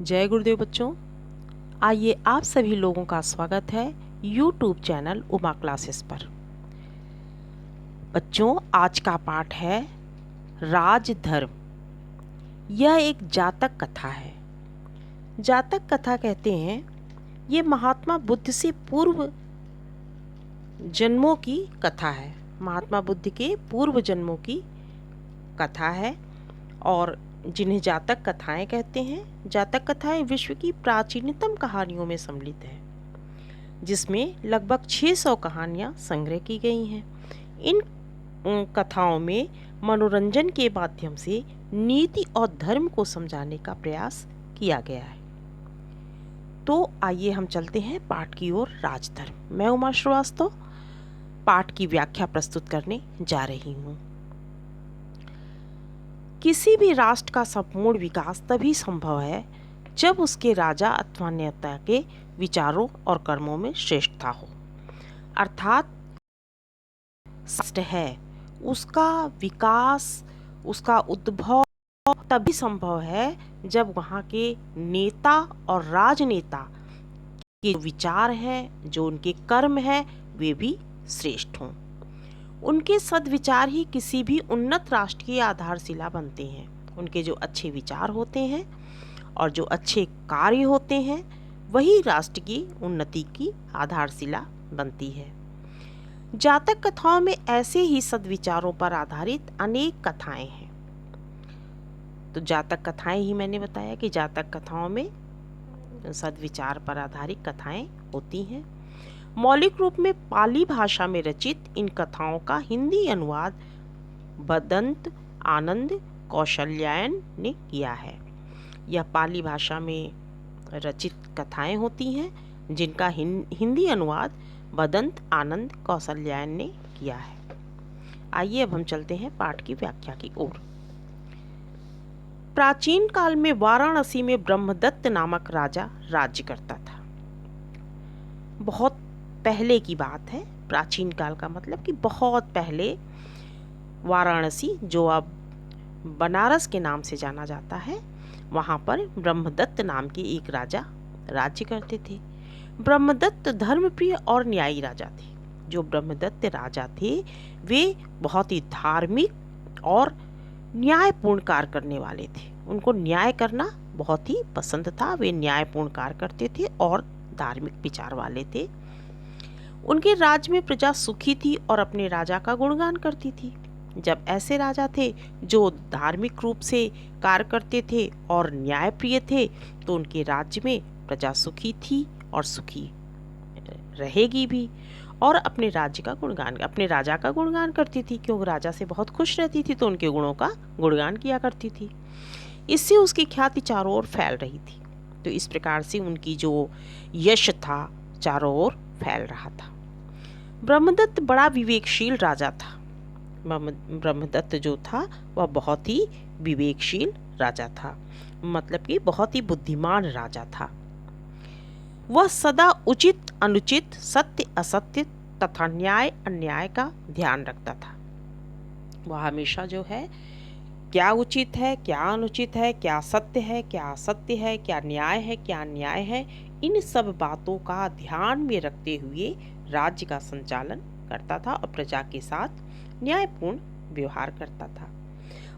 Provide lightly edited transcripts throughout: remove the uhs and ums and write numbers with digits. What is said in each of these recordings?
जय गुरुदेव बच्चों। आइए आप सभी लोगों का स्वागत है YouTube चैनल उमा क्लासेस पर। बच्चों, आज का पाठ है राजधर्म। यह एक जातक कथा है। जातक कथा कहते हैं ये महात्मा बुद्ध से पूर्व जन्मों की कथा है। महात्मा बुद्ध के पूर्व जन्मों की कथा है और जिन्हें जातक कथाएं कहते हैं। जातक कथाएं विश्व की प्राचीनतम कहानियों में सम्मिलित है, जिसमें लगभग 600 कहानियां संग्रह की गई हैं। इन कथाओं में मनोरंजन के माध्यम से नीति और धर्म को समझाने का प्रयास किया गया है। तो आइए हम चलते हैं पाठ की ओर। राजधर्म। मैं उमा श्रीवास्तव पाठ की व्याख्या प्रस्तुत करने जा रही हूँ। किसी भी राष्ट्र का संपूर्ण विकास तभी संभव है जब उसके राजा अथवा नेता के विचारों और कर्मों में श्रेष्ठता हो। अर्थात राष्ट्र है, उसका विकास, उसका उद्भव तभी संभव है जब वहाँ के नेता और राजनेता के विचार हैं, जो उनके कर्म हैं, वे भी श्रेष्ठ हों। उनके सद्विचार ही किसी भी उन्नत राष्ट्र की आधारशिला बनते हैं। उनके जो अच्छे विचार होते हैं और जो अच्छे कार्य होते हैं, वही राष्ट्र की उन्नति की आधारशिला बनती है। जातक कथाओं में ऐसे ही सद्विचारों पर आधारित अनेक कथाएं हैं। तो जातक कथाएं ही मैंने बताया कि जातक कथाओं में सद्विचार पर आधारित कथाएं होती हैं। मौलिक रूप में पाली भाषा में रचित इन कथाओं का हिंदी अनुवाद बदंत आनंद कौशल्यायन ने किया है। यह पाली भाषा में रचित कथाएं होती हैं, जिनका हिंदी अनुवाद बदंत आनंद कौशल्यायन ने किया है। आइए अब हम चलते हैं पाठ की व्याख्या की ओर। प्राचीन काल में वाराणसी में ब्रह्मदत्त नामक राजा राज्य करता था। बहुत पहले की बात है। प्राचीन काल का मतलब कि बहुत पहले वाराणसी, जो अब बनारस के नाम से जाना जाता है, वहाँ पर ब्रह्मदत्त नाम के एक राजा राज्य करते थे। ब्रह्मदत्त धर्मप्रिय और न्यायी राजा थे। जो ब्रह्मदत्त राजा थे वे बहुत ही धार्मिक और न्यायपूर्ण कार्य करने वाले थे। उनको न्याय करना बहुत ही पसंद था। वे न्यायपूर्ण कार्य करते थे और धार्मिक विचार वाले थे। उनके राज्य में प्रजा सुखी थी और अपने राजा का गुणगान करती थी। जब ऐसे राजा थे जो धार्मिक रूप से कार्य करते थे और न्यायप्रिय थे, तो उनके राज्य में प्रजा सुखी थी और सुखी रहेगी भी, और अपने राजा का गुणगान करती थी, क्योंकि राजा से बहुत खुश रहती थी तो उनके गुणों का गुणगान किया करती थी। इससे उसकी ख्याति चारों ओर फैल रही थी। तो इस प्रकार से उनकी जो यश था चारों ओर फैल रहा था। ब्रह्मदत्त बड़ा विवेकशील राजा था। ब्रह्मदत्त जो था वह बहुत ही विवेकशील राजा था, मतलब कि बहुत ही बुद्धिमान राजा था। वह सदा उचित अनुचित, सत्य असत्य तथा न्याय अन्याय का ध्यान रखता था। वह हमेशा जो है क्या उचित है, क्या अनुचित है, क्या सत्य है, क्या असत्य है, क्या न्याय है, क्या अन्याय है, इन सब बातों का ध्यान में रखते हुए राज्य का संचालन करता था और प्रजा के साथ न्यायपूर्ण व्यवहार करता था।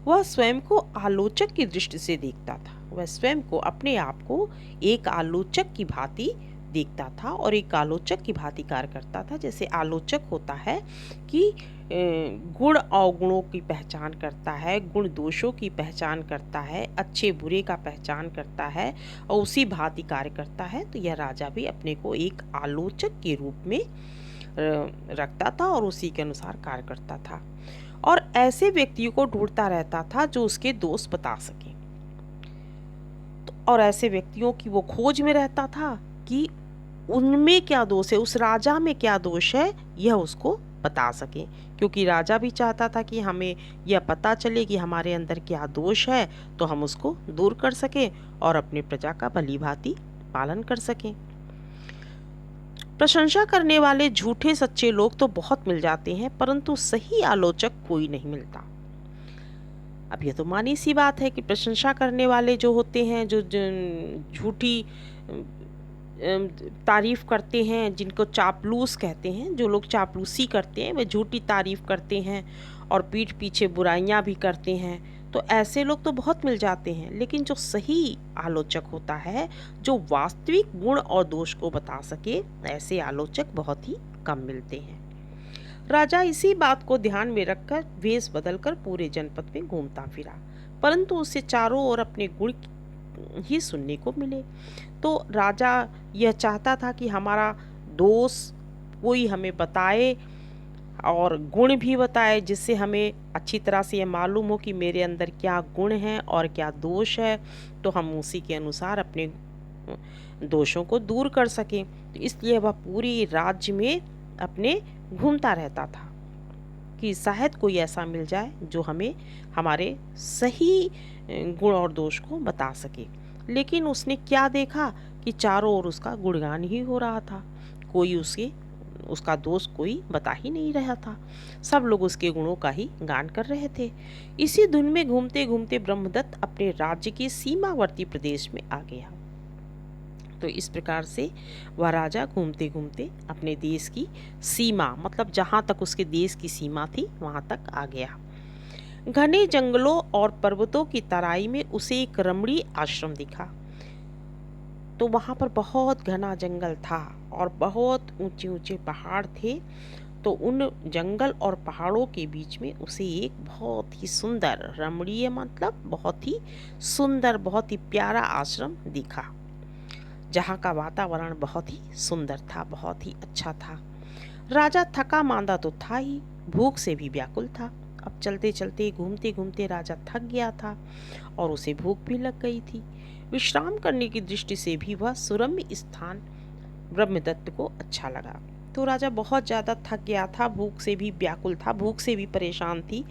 वह स्वयं को आलोचक की दृष्टि से देखता था। वह स्वयं को, अपने आप को एक आलोचक की भांति देखता था और एक आलोचक की भांति कार्य करता था। जैसे आलोचक होता है कि गुण अवगुणों की पहचान करता है, गुण दोषों की पहचान करता है, अच्छे बुरे का पहचान करता है और उसी भांति कार्य करता है। तो यह राजा भी अपने को एक आलोचक के रूप में रखता था और उसी के अनुसार कार्य करता था, और ऐसे व्यक्तियों को ढूंढता रहता था जो उसके दोष बता सके। और ऐसे व्यक्तियों की वो खोज में रहता था कि उनमें क्या दोष है, उस राजा में क्या दोष है, यह उसको बता सके। क्योंकि राजा भी चाहता था कि हमें यह पता चले कि हमारे अंदर क्या दोष है, तो हम उसको दूर कर सकें और अपने प्रजा का भली भांति पालन कर सकें। प्रशंसा करने वाले झूठे सच्चे लोग तो बहुत मिल जाते हैं, परंतु सही आलोचक कोई नहीं मिलता। अब ये तो मानी सी बात है कि प्रशंसा करने वाले जो होते हैं, जो झूठी तारीफ़ करते हैं, जिनको चापलूस कहते हैं, जो लोग चापलूसी करते हैं वे झूठी तारीफ़ करते हैं और पीठ पीछे बुराइयां भी करते हैं, तो ऐसे लोग तो बहुत मिल जाते हैं। लेकिन जो सही आलोचक होता है, जो वास्तविक गुण और दोष को बता सके, ऐसे आलोचक बहुत ही कम मिलते हैं। राजा इसी बात को ध्यान में रखकर वेश बदलकर पूरे जनपद में घूमता फिरा, परंतु उसे चारों ओर अपने गुण ही सुनने को मिले। तो राजा यह चाहता था कि हमारा दोस्त कोई हमें बताए और गुण भी बताए, जिससे हमें अच्छी तरह से ये मालूम हो कि मेरे अंदर क्या गुण है और क्या दोष है, तो हम उसी के अनुसार अपने दोषों को दूर कर सकें। तो इसलिए वह पूरी राज्य में अपने घूमता रहता था कि शायद कोई ऐसा मिल जाए जो हमें हमारे सही गुण और दोष को बता सके। लेकिन उसने क्या देखा कि चारों ओर उसका गुणगान ही हो रहा था, कोई उसका दोष कोई बता ही नहीं रहा था, सब लोग उसके गुणों का ही गान कर रहे थे। इसी धुन में घूमते घूमते ब्रह्मदत्त अपने राज्य के सीमावर्ती प्रदेश में आ गया। तो इस प्रकार से वह राजा घूमते घूमते अपने देश की सीमा, मतलब जहाँ तक उसके देश की सीमा थी वहाँ तक आ गया। घने जंगलों और पर्वतों की तराई में उसे एक रमणीय आश्रम दिखा। तो वहाँ पर बहुत घना जंगल था और बहुत ऊंचे ऊंचे पहाड़ थे। तो उन जंगल और पहाड़ों के बीच में उसे एक बहुत ही सुंदर, रमणीय मतलब बहुत ही सुंदर, बहुत ही प्यारा आश्रम दिखा, जहाँ का वातावरण बहुत ही सुंदर था, बहुत ही अच्छा था। राजा थका मांदा तो था ही, भूख से भी व्याकुल था। अब चलते चलते घूमते घूमते राजा थक गया था और उसे भूख भी लग गई थी। विश्राम करने की दृष्टि से भी वह सुरम्य स्थान ब्रह्मदत्त को अच्छा लगा। तो राजा बहुत ज़्यादा थक गया था, भूख से भी व्याकुल था, भूख से भी परेशान थी।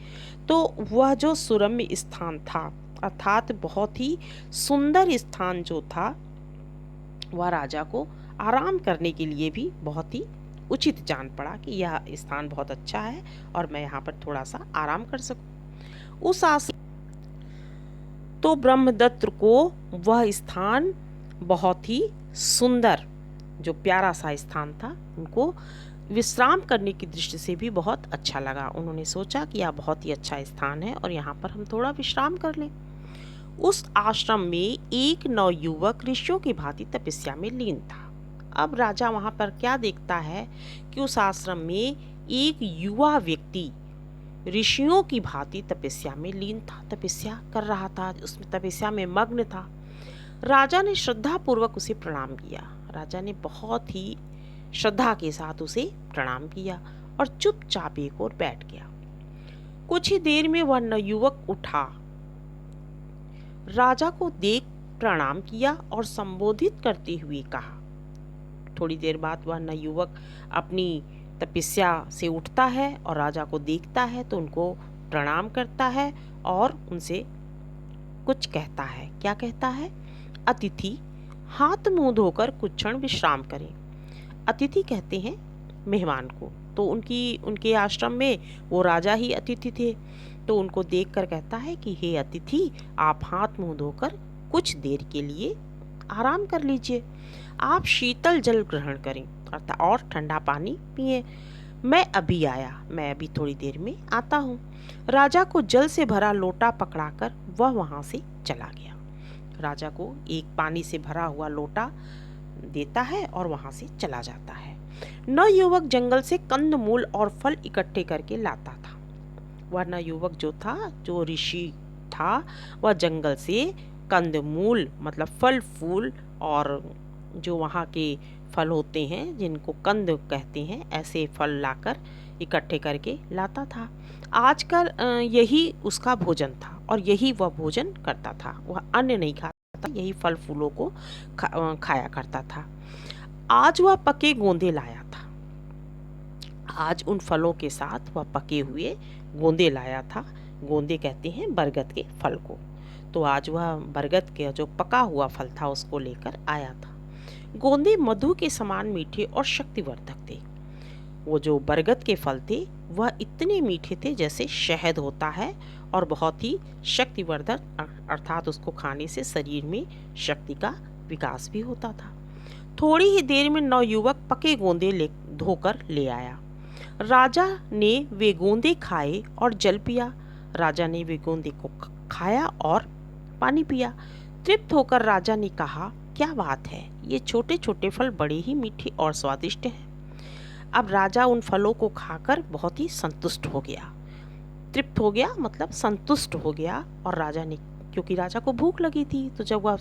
तो वह जो सुरम्य स्थान था, अर्थात बहुत ही सुंदर स्थान जो था, वह राजा को आराम करने के लिए भी बहुत ही उचित जान पड़ा कि यह स्थान बहुत अच्छा है और मैं यहाँ पर थोड़ा सा आराम कर सकूं। उस आश्रम तो ब्रह्मदत्त को वह स्थान बहुत ही सुंदर, जो प्यारा सा स्थान था, उनको विश्राम करने की दृष्टि से भी बहुत अच्छा लगा। उन्होंने सोचा कि यह बहुत ही अच्छा स्थान है और यहाँ पर हम थोड़ा विश्राम कर लें। उस आश्रम में एक नवयुवक ऋषियों की भांति तपस्या में लीन था। अब राजा वहाँ पर क्या देखता है कि उस आश्रम में एक युवा व्यक्ति ऋषियों की भांति तपस्या में लीन था, तपस्या कर रहा था, उसमें तपस्या में मग्न था। राजा ने श्रद्धा पूर्वक उसे प्रणाम किया। राजा ने बहुत ही श्रद्धा के साथ उसे प्रणाम किया और चुपचाप एक ओर बैठ गया। कुछ ही देर में वह नवयुवक उठा, राजा को देख प्रणाम किया और संबोधित करते हुए कहा। थोड़ी देर बाद वह नवयुवक अपनी तपस्या से उठता है और राजा को देखता है, तो उनको प्रणाम करता है और उनसे कुछ कहता है। क्या कहता है? अतिथि, हाथ मुंह धोकर कुछ क्षण विश्राम करें। अतिथि कहते हैं मेहमान को। तो उनके आश्रम में वो राजा ही अतिथि थे। तो उनको देखकर कहता है कि हे अतिथि, आप हाथ मुंह धोकर कुछ देर के लिए आराम कर लीजिए। आप शीतल जल ग्रहण करें अर्थात और ठंडा पानी पिए। मैं अभी थोड़ी देर में आता हूँ। राजा को जल से भरा लोटा पकड़ाकर वह वहाँ से चला गया। राजा को एक पानी से भरा हुआ लोटा देता है और वहाँ से चला जाता है। नवयुवक जंगल से कंदमूल और फल इकट्ठे करके लाता था। वह नवयुवक जो था, जो ऋषि था, वह जंगल से कंदमूल मतलब फल फूल और जो वहाँ के फल होते हैं जिनको कंद कहते हैं, ऐसे फल लाकर इकट्ठे करके लाता था। आजकल यही उसका भोजन था और यही वह भोजन करता था। वह अन्न नहीं खाता था, यही फल फूलों को खाया करता था। आज वह पके गोंदे लाया था। आज उन फलों के साथ वह पके हुए गोंदे लाया था। गोंदे कहते हैं बरगद के फल को। तो आज वह बरगद के जो पका हुआ फल था उसको लेकर आया था। गोंदे मधु के समान मीठे और शक्तिवर्धक थे। वो जो बरगद के फल थे वह इतने मीठे थे जैसे शहद होता है और बहुत ही शक्तिवर्धक, अर्थात उसको खाने से शरीर में शक्ति का विकास भी होता था। थोड़ी ही देर में नवयुवक पके गोंदे धोकर ले आया। राजा ने वे गोंदे खाए और जल पिया। राजा ने वे गोंदे को खाया और पानी पिया। तृप्त होकर राजा ने कहा, क्या बात है, ये छोटे छोटे फल बड़े ही मीठे और स्वादिष्ट हैं। अब राजा उन फलों को खाकर बहुत ही संतुष्ट हो गया। तृप्त हो गया मतलब संतुष्ट हो गया। और राजा ने, क्योंकि राजा को भूख लगी थी, तो जब वह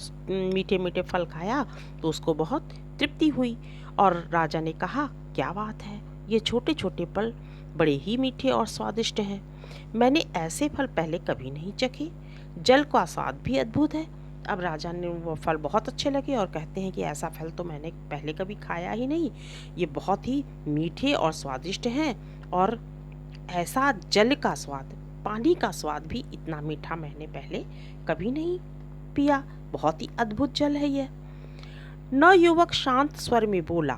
मीठे मीठे फल खाया तो उसको बहुत तृप्ति हुई। और राजा ने कहा, क्या बात है, ये छोटे छोटे फल बड़े ही मीठे और स्वादिष्ट हैं। मैंने ऐसे फल पहले कभी नहीं चखे। जल का स्वाद भी अद्भुत है। अब राजा ने वो फल बहुत अच्छे लगे और कहते हैं कि ऐसा फल तो मैंने पहले कभी खाया ही नहीं, ये बहुत ही मीठे और स्वादिष्ट हैं। और ऐसा जल का स्वाद, पानी का स्वाद भी इतना मीठा मैंने पहले कभी नहीं पिया, बहुत ही अद्भुत जल है यह। नवयुवक शांत स्वर में बोला,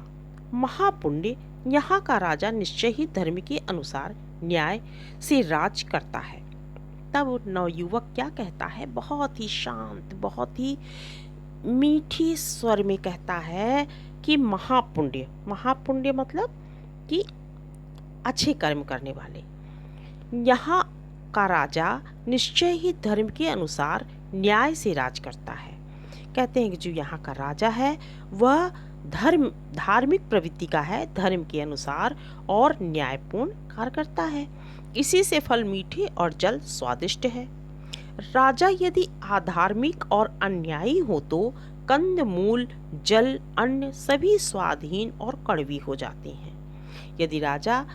महापुण्य, यहाँ का राजा निश्चय ही धर्म के अनुसार न्याय से राज करता है। तब नवयुवक क्या कहता है, बहुत ही शांत, बहुत ही मीठी स्वर में कहता है कि महापुण्य, महापुण्य मतलब कि अच्छे कर्म करने वाले, यहाँ का राजा निश्चय ही धर्म के अनुसार न्याय से राज करता है। कहते हैं कि जो यहाँ का राजा है वह धार्मिक प्रवृत्ति का है, धर्म के अनुसार और न्यायपूर्ण कार्य करता है। इसी से फल मीठे और जल स्वादिष्ट है। राजा यदि अधार्मिक और अन्यायी हो तो कंद मूल, जल, अन्न सभी स्वादहीन और कड़वी हो जाते हैं। यदि राजा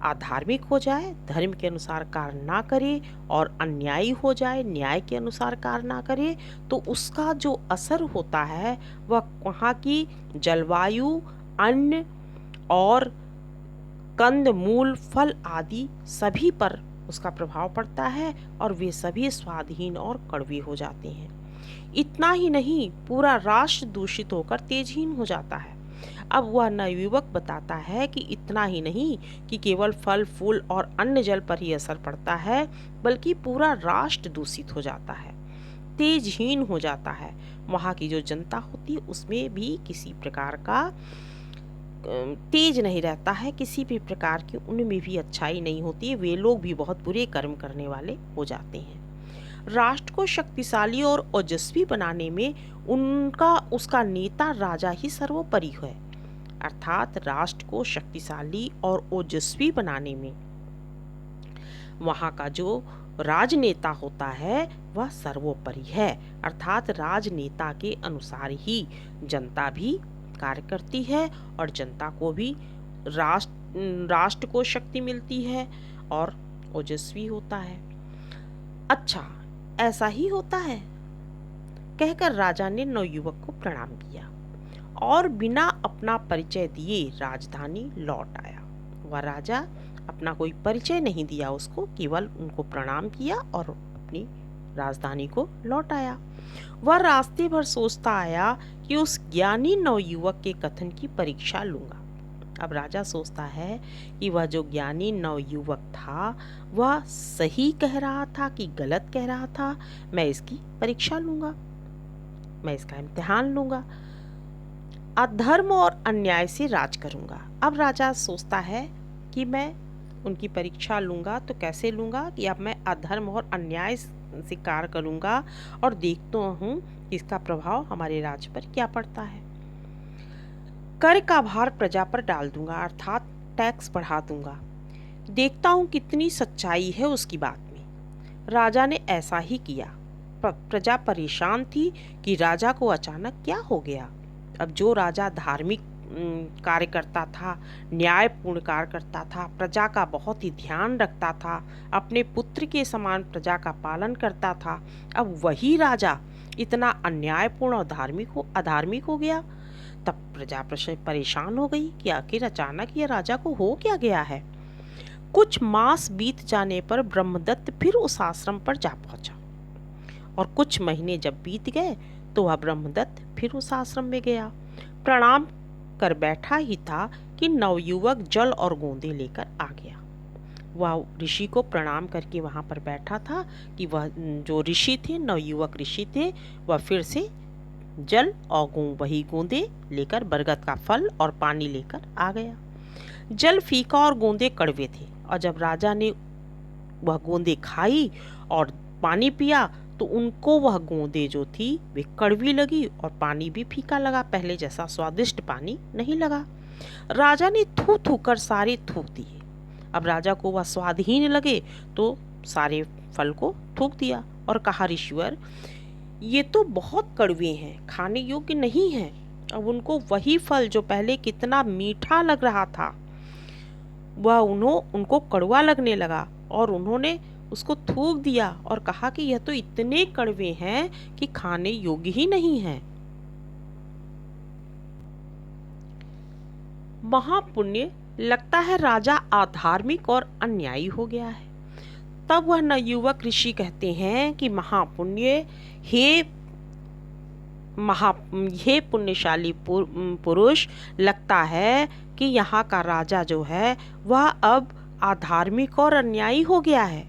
अधार्मिक हो जाए, धर्म के अनुसार कार्य ना करे, और अन्यायी हो जाए, न्याय के अनुसार कार्य ना करे, तो उसका जो असर होता है वह वहाँ की जलवायु, अन्न और कंद मूल, फल आदि सभी पर उसका प्रभाव पड़ता है और वे सभी स्वादहीन और कड़वे हो जाते हैं। इतना ही नहीं, पूरा राष्ट्र दूषित होकर तेजहीन हो जाता है। अब वह नवयुवक बताता है कि इतना ही नहीं कि केवल फल फूल और अन्न जल पर ही असर पड़ता है, बल्कि पूरा राष्ट्र दूषित हो जाता है, तेजहीन हो जाता है। वहाँ की जो जनता होती है उसमें भी किसी प्रकार का तेज नहीं रहता है, किसी भी प्रकार की उनमें भी अच्छाई नहीं होती है, वे लोग भी बहुत बुरे कर्म करने वाले हो जाते हैं। राष्ट्र को शक्तिशाली और ओजस्वी बनाने में उसका नेता राजा ही सर्वोपरि है। अर्थात राष्ट्र को शक्तिशाली और ओजस्वी बनाने में वहाँ का जो राजनेता होता है वह सर्वोपरि है। अर्थात राजनेता के अनुसार ही जनता भी कार्य करती है और जनता को भी राष्ट्र को शक्ति मिलती है और ओजस्वी होता है। अच्छा, ऐसा ही होता है, कहकर राजा ने नवयुवक को प्रणाम किया और बिना अपना परिचय दिए राजधानी लौट आया। वह राजा अपना कोई परिचय नहीं दिया उसको, केवल उनको प्रणाम किया और अपनी राजधानी को लौट आया। वह रास्ते भर सोचता आया कि उस ज्ञानी नवयुवक के कथन की परीक्षा लूंगा। अब राजा सोचता है कि वह जो ज्ञानी नवयुवक था वह सही कह रहा था कि गलत कह रहा था। मैं इसकी परीक्षा लूंगा, मैं इसका इम्तिहान लूंगा, अधर्म और अन्याय से राज करूंगा। अब राजा सोचता है कि मैं उनकी परीक्षा लूंगा, तो कैसे लूंगा कि अब मैं अधर्म और अन्याय से कार्य करूंगा और देखता हूँ इसका प्रभाव हमारे राज्य पर क्या पड़ता है। कर का भार प्रजा पर डाल दूंगा, अर्थात टैक्स बढ़ा दूंगा, देखता हूँ कितनी सच्चाई है उसकी बात में। राजा ने ऐसा ही किया। प्रजा परेशान थी कि राजा को अचानक क्या हो गया। अब जो राजा धार्मिक कार्य करता था, न्यायपूर्ण कार्य करता था, प्रजा का बहुत ही ध्यान रखता था, अपने पुत्र के समान प्रजा का पालन करता था, अब वही राजा इतना अन्यायपूर्ण और अधार्मिक हो गया। तब प्रजा परेशान हो गई कि आखिर अचानक ये राजा को हो क्या गया है। कुछ मास बीत जाने पर ब्रह्मदत्त फिर उस आश्रम पर जा पहुंचा और कुछ महीने जब बीत गए तो वह ब्रह्मदत्त फिर उस आश्रम में गया। प्रणाम कर बैठा ही था कि नवयुवक जल और गोंदे लेकर आ गया। वह ऋषि को प्रणाम करके वहाँ पर बैठा था कि वह जो ऋषि थे, नवयुवक ऋषि थे, वह फिर से जल और वही गोंदे लेकर, बरगद का फल और पानी लेकर आ गया। जल फीका और गोंदे कड़वे थे, और जब राजा ने वह गोंदे खाई और पानी पिया तो उनको वह गोंदे जो थी वे कड़वी लगी और पानी भी फीका लगा, पहले जैसा स्वादिष्ट पानी नहीं लगा। राजा ने थू थू कर सारे थूक दिए। अब राजा को वह स्वादहीन लगे तो सारे फल को थूक दिया और कहा, ऋषिवर ये तो बहुत कड़वे हैं, खाने योग्य नहीं है। अब उनको वही फल जो पहले कितना मीठा लग रहा था वह उनको कड़वा लगने लगा, और उन्होंने उसको थूक दिया और कहा कि यह तो इतने कड़वे हैं कि खाने योग्य ही नहीं है। महापुण्य, लगता है राजा अधार्मिक और अन्यायी हो गया है। तब वह नवयुवक ऋषि कहते हैं कि महापुण्य, हे पुण्यशाली पुरुष, लगता है कि यहाँ का राजा जो है वह अब अधार्मिक और अन्यायी हो गया है।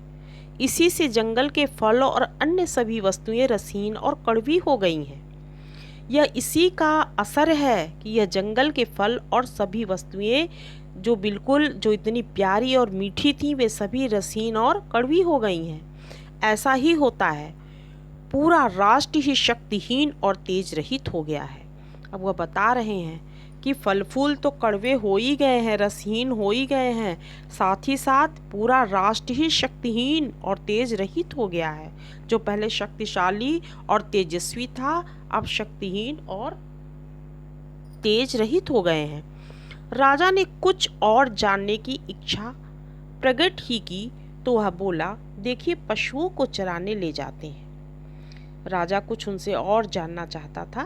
इसी से जंगल के फल और अन्य सभी वस्तुएं रसीन और कड़वी हो गई हैं। यह इसी का असर है कि यह जंगल के फल और सभी वस्तुएं जो इतनी प्यारी और मीठी थी वे सभी रसीन और कड़वी हो गई हैं। ऐसा ही होता है, पूरा राष्ट्र ही शक्तिहीन और तेज रहित हो गया है। अब वह बता रहे हैं कि फल फूल तो कड़वे हो ही गए हैं, रसहीन हो ही गए हैं, साथ ही साथ पूरा राष्ट्र ही शक्तिहीन और तेज रहित हो गया है। जो पहले शक्तिशाली और तेजस्वी था अब शक्तिहीन और तेज रहित हो गए हैं। राजा ने कुछ और जानने की इच्छा प्रकट ही की तो वह बोला, देखिए पशुओं को चराने ले जाते हैं। राजा कुछ उनसे और जानना चाहता था,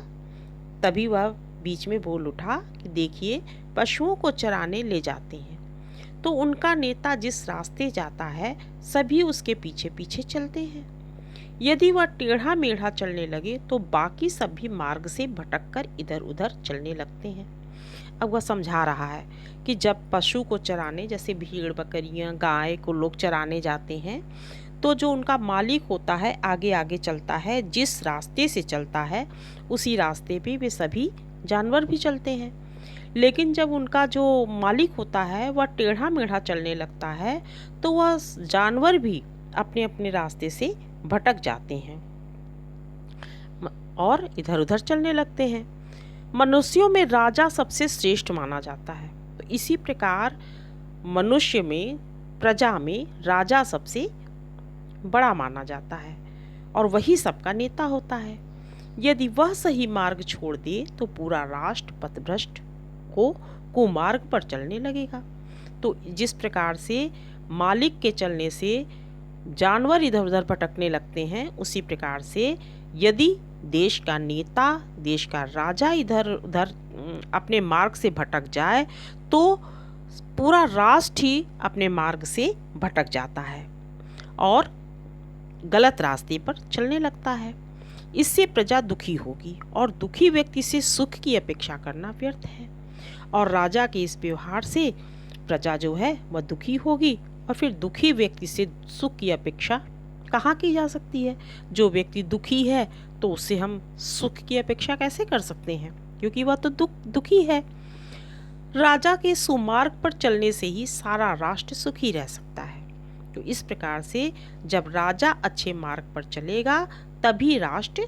तभी वह बीच में बोल उठा कि देखिए पशुओं को चराने ले जाते हैं तो उनका नेता जिस रास्ते जाता है सभी उसके पीछे पीछे चलते हैं। यदि वह टेढ़ा मेढ़ा चलने लगे तो बाकी सभी मार्ग से भटककर इधर उधर चलने लगते हैं। अब वह समझा रहा है कि जब पशु को चराने, जैसे भेड़ बकरियां गाय को लोग चराने जाते हैं, तो जो उनका मालिक होता है आगे आगे चलता है, जिस रास्ते से चलता है उसी रास्ते पे वे सभी जानवर भी चलते हैं। लेकिन जब उनका जो मालिक होता है वह टेढ़ा मेढ़ा चलने लगता है तो वह जानवर भी अपने अपने रास्ते से भटक जाते हैं और इधर उधर चलने लगते हैं। मनुष्यों में राजा सबसे श्रेष्ठ माना जाता है, तो इसी प्रकार मनुष्य में, प्रजा में राजा सबसे बड़ा माना जाता है और वही सबका नेता होता है। यदि वह सही मार्ग छोड़ दे तो पूरा राष्ट्र पथभ्रष्ट को कुमार्ग पर चलने लगेगा। तो जिस प्रकार से मालिक के चलने से जानवर इधर उधर भटकने लगते हैं, उसी प्रकार से यदि देश का नेता, देश का राजा इधर उधर अपने मार्ग से भटक जाए तो पूरा राष्ट्र ही अपने मार्ग से भटक जाता है और गलत रास्ते पर चलने लगता है। इससे प्रजा दुखी होगी और दुखी व्यक्ति से सुख की अपेक्षा करना व्यर्थ है, और राजा के इस व्यवहार से प्रजा जो है वह दुखी होगी, और फिर दुखी व्यक्ति से सुख की अपेक्षा कहाँ की जा सकती है। जो व्यक्ति दुखी है तो उससे हम सुख की अपेक्षा कैसे कर सकते हैं, क्योंकि वह तो दुखी है। राजा के सुमार्ग पर चलने से ही सारा राष्ट्र सुखी रह सकता है। तो इस प्रकार से जब राजा अच्छे मार्ग पर चलेगा तभी राष्ट्र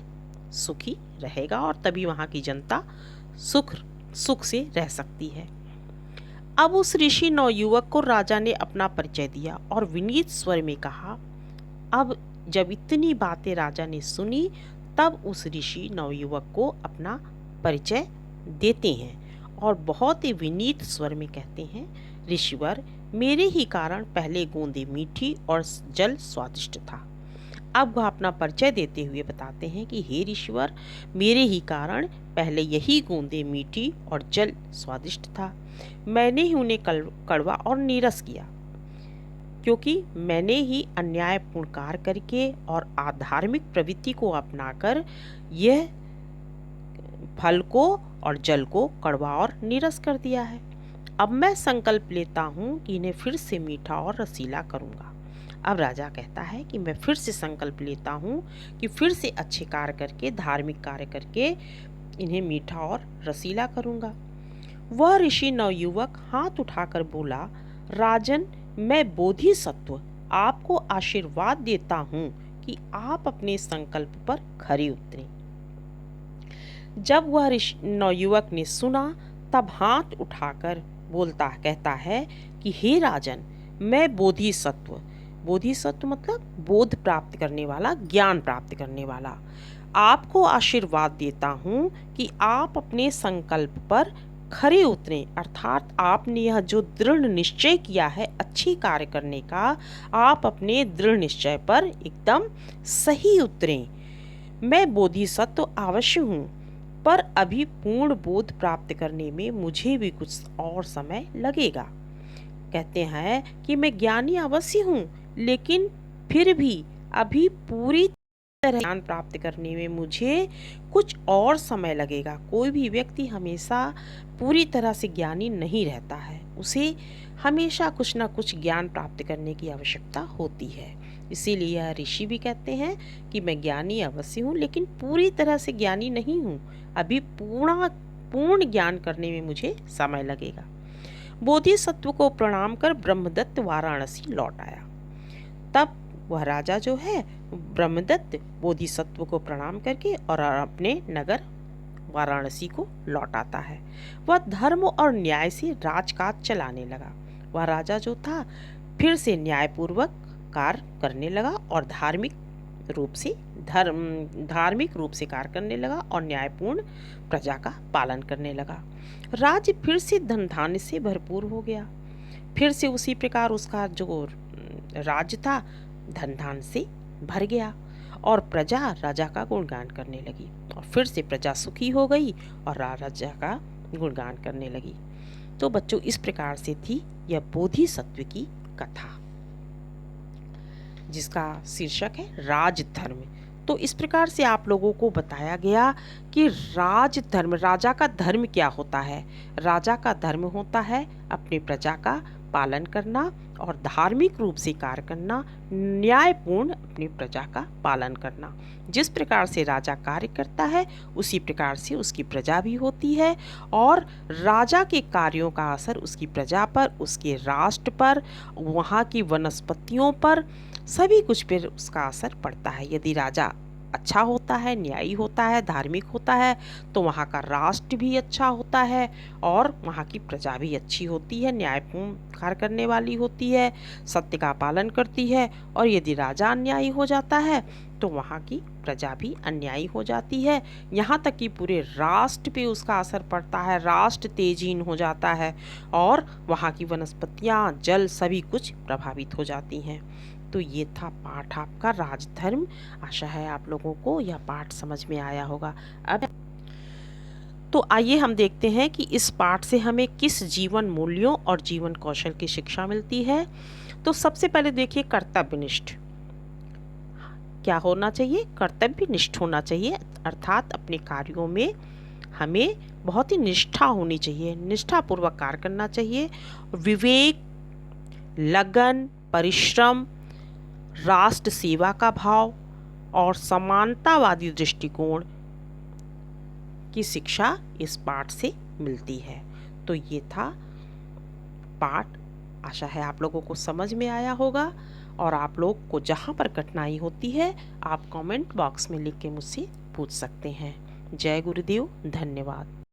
सुखी रहेगा और तभी वहाँ की जनता सुख से रह सकती है। अब उस ऋषि नवयुवक को राजा ने अपना परिचय दिया और विनीत स्वर में कहा। अब जब इतनी बातें राजा ने सुनी तब उस ऋषि नवयुवक को अपना परिचय देते हैं और बहुत ही विनीत स्वर में कहते हैं, ऋषिवर, मेरे ही कारण पहले गोंदे मीठी और जल स्वादिष्ट था। अब वह अपना परिचय देते हुए बताते हैं कि हे ऋषिवर, मेरे ही कारण पहले यही गोंदे मीठी और जल स्वादिष्ट था। मैंने ही उन्हें कड़वा और नीरस किया, क्योंकि मैंने ही अन्यायपूर्ण कार्य करके और आधार्मिक प्रवृत्ति को अपनाकर यह फल को और जल को कड़वा और नीरस कर दिया है। अब मैं संकल्प लेता हूँ कि इन्हें फिर से मीठा और रसीला करूँगा। अब राजा कहता है कि मैं फिर से संकल्प लेता हूँ कि फिर से अच्छे कार्य करके, धार्मिक कार्य करके इन्हें मीठा और रसीला करूँगा। वह ऋषि नवयुवक हाथ उठाकर बोला, राजन, मैं बोधिसत्व आपको आशीर्वाद देता हूँ कि आप अपने संकल्प पर खरे उतरें। जब वह ऋषि नवयुवक ने सुना तब हाथ उठाकर कहता है कि हे राजन, मैं बोधिसत्व, बोधिसत्व मतलब बोध प्राप्त करने वाला, ज्ञान प्राप्त करने वाला, आपको आशीर्वाद देता हूँ कि आप अपने संकल्प पर खरे उतरें। अर्थात आपने यह जो दृढ़ निश्चय किया है अच्छी कार्य करने का, आप अपने दृढ़ निश्चय पर एकदम सही उतरें। मैं बोधिसत्व अवश्य हूँ, पर अभी पूर्ण बोध प्राप्त करने में मुझे भी कुछ और समय लगेगा। कहते हैं कि मैं ज्ञानी अवश्य हूँ, लेकिन फिर भी अभी पूरी तरह ज्ञान प्राप्त करने में मुझे कुछ और समय लगेगा। कोई भी व्यक्ति हमेशा पूरी तरह से ज्ञानी नहीं रहता है, उसे हमेशा कुछ ना कुछ ज्ञान प्राप्त करने की आवश्यकता होती है। इसीलिए यह ऋषि भी कहते हैं कि मैं ज्ञानी अवश्य हूँ, लेकिन पूरी तरह से ज्ञानी नहीं हूँ, अभी पूर्ण ज्ञान करने में मुझे समय लगेगा। बोधिसत्व को प्रणाम कर ब्रह्मदत्त वाराणसी लौट आया। तब वह राजा जो है ब्रह्मदत्त बोधिसत्व को प्रणाम करके और अपने नगर वाराणसी को लौट आता है। वह धर्म और न्याय से राजकाज चलाने लगा। वह राजा जो था फिर से न्यायपूर्वक कार्य करने लगा और धार्मिक रूप से कार्य करने लगा और न्यायपूर्ण प्रजा का पालन करने लगा। राज्य फिर से धन धान्य से भरपूर हो गया। फिर से उसी प्रकार उसका जो राज्य था धन धान्य से भर गया और प्रजा राजा का गुणगान करने लगी और फिर से प्रजा सुखी हो गई और राजा का गुणगान करने लगी। तो बच्चों, इस प्रकार से थी यह बोधिसत्व की कथा, जिसका शीर्षक है राजधर्म। तो इस प्रकार से आप लोगों को बताया गया कि राजधर्म, राजा का धर्म क्या होता है। राजा का धर्म होता है अपनी प्रजा का पालन करना और धार्मिक रूप से कार्य करना, न्यायपूर्ण अपनी प्रजा का पालन करना। जिस प्रकार से राजा कार्य करता है उसी प्रकार से उसकी प्रजा भी होती है और राजा के कार्यों का असर उसकी प्रजा पर, उसके राष्ट्र पर, वहाँ की वनस्पतियों पर, सभी कुछ पर उसका असर पड़ता है। यदि राजा अच्छा होता है, न्यायी होता है, धार्मिक होता है, तो वहाँ का राष्ट्र भी अच्छा होता है और वहाँ की प्रजा भी अच्छी होती है, न्यायपूर्ण कार्य करने वाली होती है, सत्य का पालन करती है। और यदि राजा अन्यायी हो जाता है तो वहाँ की प्रजा भी अन्यायी हो जाती है, यहाँ तक कि पूरे राष्ट्र पे उसका असर पड़ता है, राष्ट्र तेजहीन हो जाता है और वहाँ की वनस्पतियाँ, जल, सभी कुछ प्रभावित हो जाती हैं। तो ये था पाठ आपका राजधर्म। आशा है आप लोगों को यह पाठ समझ में आया होगा। अब तो आइए हम देखते हैं कि इस पाठ से हमें किस जीवन मूल्यों और जीवन कौशल की शिक्षा मिलती है। तो सबसे पहले देखिए, कर्तव्यनिष्ठ क्या होना चाहिए? कर्तव्यनिष्ठ होना चाहिए, अर्थात अपने कार्यों में हमें बहुत ही निष्ठा होनी चाहिए, निष्ठापूर्वक कार्य करना चाहिए। विवेक, लगन, परिश्रम, राष्ट्र सेवा का भाव और समानतावादी दृष्टिकोण की शिक्षा इस पाठ से मिलती है। तो ये था पाठ। आशा है आप लोगों को समझ में आया होगा और आप लोग को जहाँ पर कठिनाई होती है आप कमेंट बॉक्स में लिख के मुझसे पूछ सकते हैं। जय गुरुदेव, धन्यवाद।